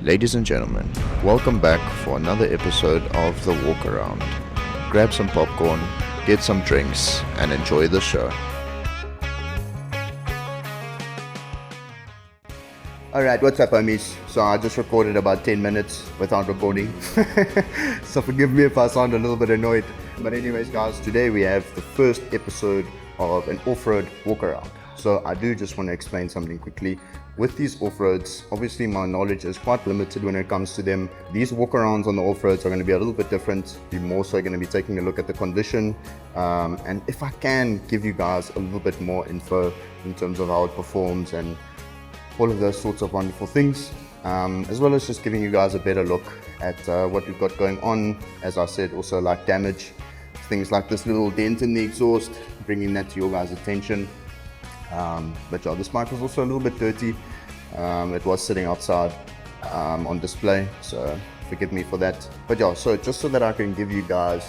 Ladies and gentlemen, welcome back for another episode of The Walk Around. Grab some popcorn, get some drinks, and enjoy the show. Alright, what's up homies? So I just recorded about 10 minutes without recording. So forgive me if I sound a little bit annoyed. But anyways guys, today we have the first episode of an off-road walk around. So I do just want to explain something quickly. With these off-roads, obviously my knowledge is quite limited when it comes to them. These walk-arounds on the off-roads are going to be a little bit different. We're more so going to be taking a look at the condition. And if I can give you guys a little bit more info in terms of how it performs and all of those sorts of wonderful things, as well as just giving you guys a better look at what we've got going on. As I said, also like damage, things like this little dent in the exhaust, bringing that to your guys' attention. But yeah, this bike was also a little bit dirty. It was sitting outside on display, so forgive me for that. But yeah, so just so that I can give you guys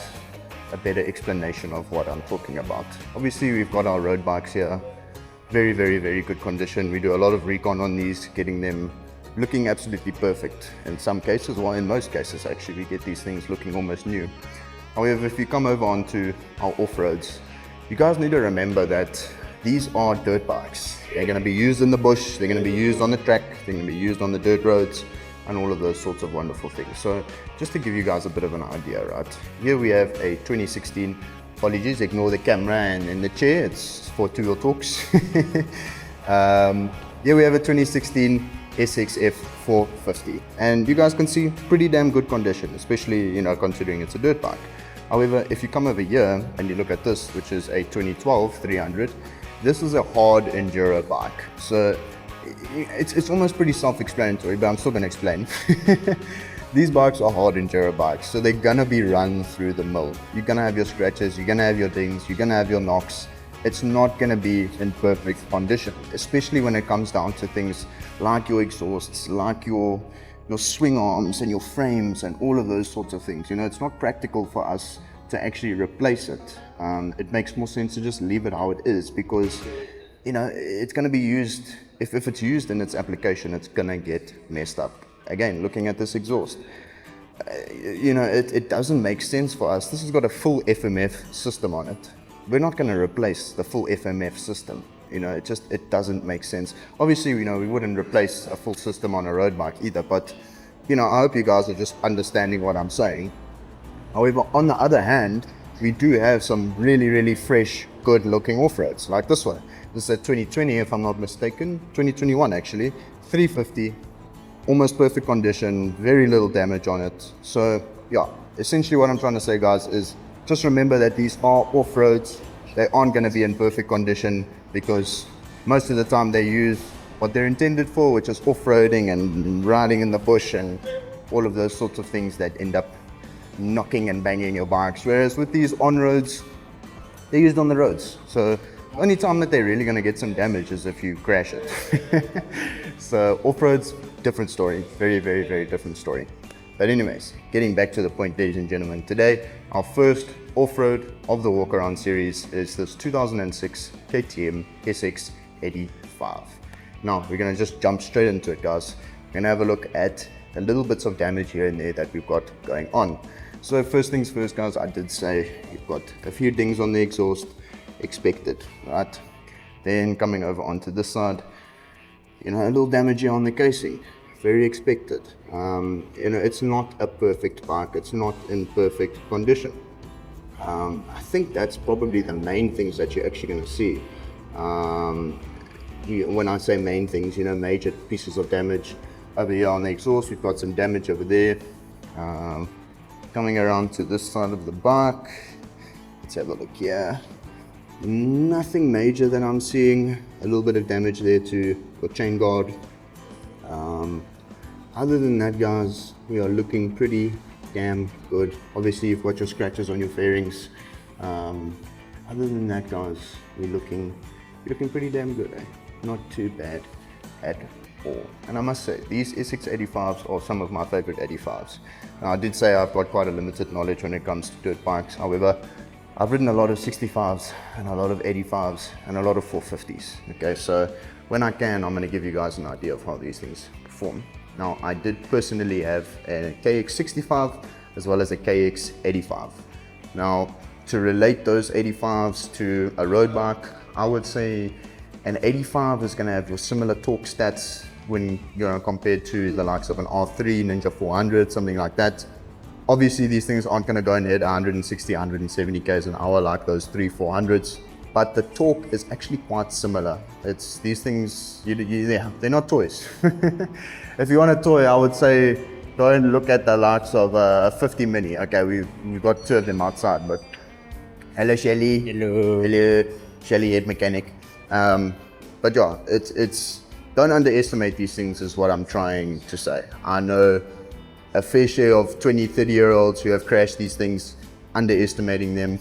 a better explanation of what I'm talking about. Obviously we've got our road bikes here, very good condition. We do a lot of recon on these, getting them looking absolutely perfect in some cases, well in most cases actually we get these things looking almost new. However, if you come over onto our off-roads, you guys need to remember that these are dirt bikes. They're going to be used in the bush, they're going to be used on the track, they're going to be used on the dirt roads, and all of those sorts of wonderful things. So just to give you guys a bit of an idea, right? Here we have a 2016, apologies, ignore the camera and the chair, it's for two-wheel talks. Here we have a 2016 SX85, and you guys can see pretty damn good condition, especially, you know, considering it's a dirt bike. However, if you come over here and you look at this, which is a 2012 300, this is a hard enduro bike. So it's almost pretty self-explanatory, but I'm still going to explain. These bikes are hard enduro bikes, so they're going to be run through the mill. You're going to have your scratches, you're going to have your dings, you're going to have your knocks. It's not going to be in perfect condition, especially when it comes down to things like your exhausts, like your swing arms and your frames and all of those sorts of things. You know, it's not practical for us to actually replace it. It makes more sense to just leave it how it is, because, you know, it's going to be used, if it's used in its application, it's going to get messed up. Again, looking at this exhaust, you know, it doesn't make sense for us. This has got a full FMF system on it. We're not going to replace the full FMF system. You know, it doesn't make sense. Obviously, you know, we wouldn't replace a full system on a road bike either, but, you know, I hope you guys are just understanding what I'm saying. However, on the other hand, we do have some really fresh, good looking off-roads, like this one. This is a 2020, if I'm not mistaken, 2021 actually, 350, almost perfect condition, very little damage on it. So yeah, essentially what I'm trying to say, guys, is just remember that these are off-roads. They aren't going to be in perfect condition, because most of the time they use what they're intended for, which is off-roading and riding in the bush and all of those sorts of things that end up knocking and banging your bikes. Whereas with these on-roads, they're used on the roads. So the only time that they're really going to get some damage is if you crash it. So off-roads, different story, very different story. But anyways, getting back to the point, ladies and gentlemen, today our first off-road of the walk around series is this 2006 KTM SX85. Now we're going to just jump straight into it, guys. We're going to have a look at the little bits of damage here and there that we've got going on. So first things first, guys, I did say you've got a few dings on the exhaust, expected, right? Then coming over onto this side, you know, a little damage here on the casing, very expected. You know, it's not a perfect bike, it's not in perfect condition. I think that's probably the main things that you're actually going to see. When I say main things, you know, major pieces of damage. Over here on the exhaust, we've got some damage over there. Coming around to this side of the bike, let's have a look here. Nothing major that I'm seeing. A little bit of damage there to your chain guard. Other than that, guys, we are looking pretty damn good. Obviously, you've got your scratches on your fairings. Other than that, guys, we're looking pretty damn good, eh? Not too bad at all. And I must say, these SX85s are some of my favorite 85s. Now, I did say I've got quite a limited knowledge when it comes to dirt bikes. However, I've ridden a lot of 65s and a lot of 85s and a lot of 450s. Okay, so when I can, I'm going to give you guys an idea of how these things perform. Now, I did personally have a KX65 as well as a KX85. Now, to relate those 85s to a road bike, I would say an 85 is going to have your similar torque stats when compared to the likes of an R3, Ninja 400, something like that. Obviously, these things aren't going to go and hit 160, 170 k's an hour like those 300-400s, but the torque is actually quite similar. It's these things, they're not toys. If you want a toy, I would say go and look at the likes of a 50 Mini. Okay, we've got two of them outside, but hello Shelly. Hello Shelly, head mechanic. But yeah, it's don't underestimate these things is what I'm trying to say. I know a fair share of 20, 30-year-olds who have crashed these things, underestimating them.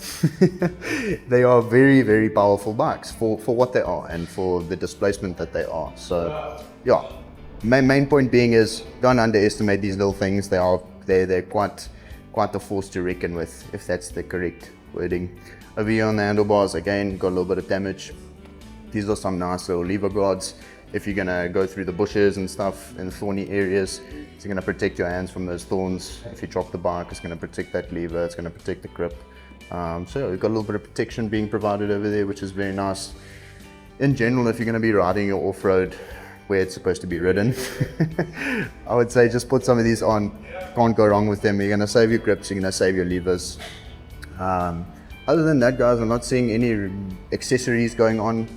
They are very, very powerful bikes for what they are and for the displacement that they are. So yeah, main point being is don't underestimate these little things. They're quite a force to reckon with, if that's the correct wording. Over here on the handlebars, again, got a little bit of damage. These are some nice little lever guards. If you're gonna go through the bushes and stuff in thorny areas, it's gonna protect your hands from those thorns. If you drop the bike, it's gonna protect that lever, it's gonna protect the grip. So we've got a little bit of protection being provided over there, which is very nice. In general, if you're gonna be riding your off-road where it's supposed to be ridden, I would say just put some of these on. Can't go wrong with them. You're gonna save your grips, you're gonna save your levers. Other than that, guys, I'm not seeing any accessories going on.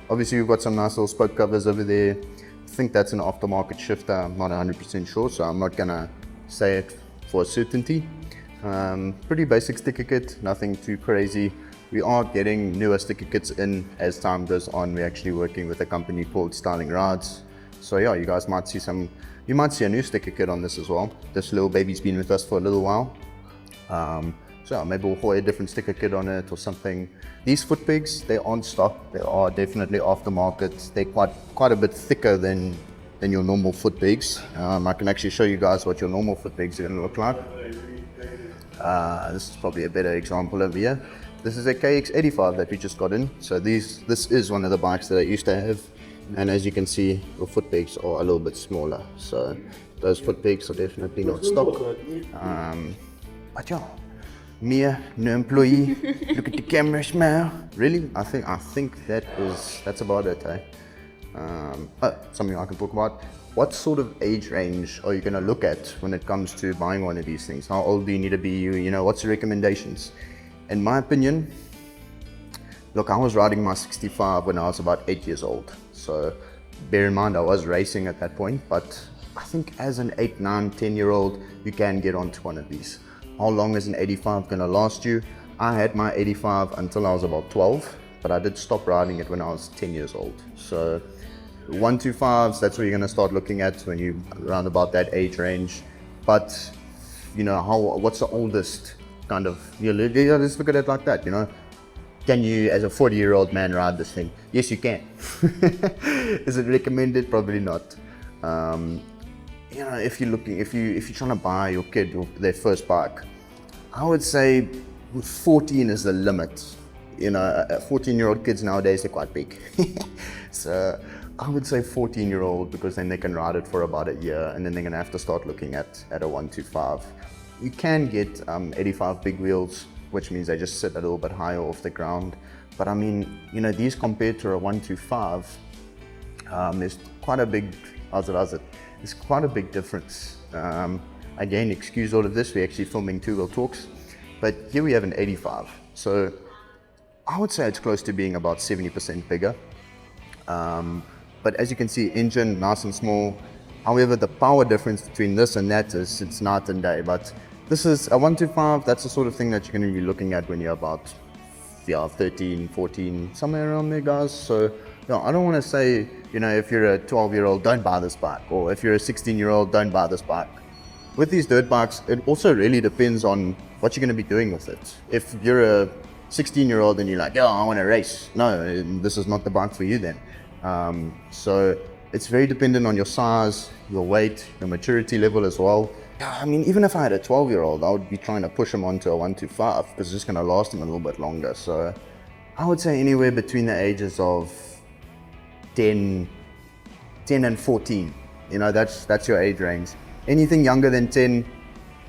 Obviously we've got some nice little spoke covers over there. I think that's an aftermarket shifter. I'm not 100% sure, so I'm not gonna say it for certainty. Pretty basic sticker kit, nothing too crazy. We are getting newer sticker kits in as time goes on. We're actually working with a company called Styling Rides. So yeah, you guys might see you might see a new sticker kit on this as well. This little baby's been with us for a little while. So maybe we'll put a different sticker kit on it or something. These foot pegs, they're on stock. They are definitely aftermarket. They're quite a bit thicker than your normal foot pegs. I can actually show you guys what your normal foot pegs are gonna look like. This is probably a better example over here. This is a KX85 that we just got in. So this is one of the bikes that I used to have. And as you can see, the foot pegs are a little bit smaller. So those foot pegs are definitely not stock. But yeah, Mia, no employee, look at the camera, smile. Really? I think that's about it, eh? Something I can talk about. What sort of age range are you gonna look at when it comes to buying one of these things? How old do you need to be? What's your recommendations? In my opinion, look, I was riding my 65 when I was about 8 years old. So bear in mind, I was racing at that point, but I think as an 8, 9, 10-year-old, you can get onto one of these. How long is an 85 gonna last you? I had my 85 until I was about 12, but I did stop riding it when I was 10 years old. So 125s, that's what you're gonna start looking at when you around about that age range. But what's the oldest kind of, let's look at it like that, Can you, as a 40-year-old man, ride this thing? Yes, you can. Is it recommended? Probably not. If you're trying to buy your kid their first bike, I would say 14 is the limit. 14-year-old kids nowadays are quite big. So I would say 14-year-old, because then they can ride it for about a year, and then they're gonna have to start looking at a 125. You can get 85 big wheels, which means they just sit a little bit higher off the ground. But I mean, these compared to a 125, there's quite a big, There's quite a big difference. Again, excuse all of this, we're actually filming two-wheel talks, but here we have an 85. So I would say it's close to being about 70% bigger. But as you can see, engine nice and small. However, the power difference between this and that it's night and day. But this is a 125, that's the sort of thing that you're going to be looking at when you're about 13, 14, somewhere around there, guys. So I don't want to say, if you're a 12-year-old, don't buy this bike, or if you're a 16-year-old, don't buy this bike. With these dirt bikes, it also really depends on what you're going to be doing with it. If you're a 16-year-old and you're like, I want to race, no, this is not the bike for you then. So it's very dependent on your size, your weight, your maturity level as well. I mean, even if I had a 12-year-old, I would be trying to push him onto a 125 because it's just going to last him a little bit longer. So I would say anywhere between the ages of 10 and 14 you know, that's your age range. Anything younger than 10,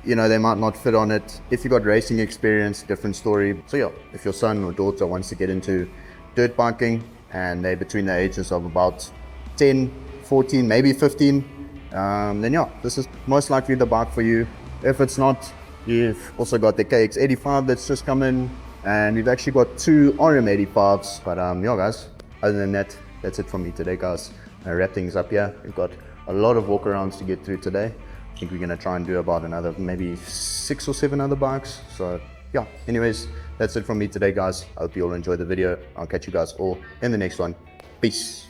you know, they might not fit on it. If you got racing experience, different story. So yeah, if your son or daughter wants to get into dirt biking and they're between the ages of about 10, 14, maybe 15, then yeah, this is most likely the bike for you. If it's not, you've also got the KX85 that's just come in, and we've actually got 2 RM85s. But yeah guys, other than that, that's it from me today guys. I'll wrap things up here. We've got a lot of walkarounds to get through today. I think we're gonna try and do about another maybe 6 or 7 other bikes. So yeah, anyways, that's it from me today guys. I hope you all enjoyed the video. I'll catch you guys all in the next one. Peace.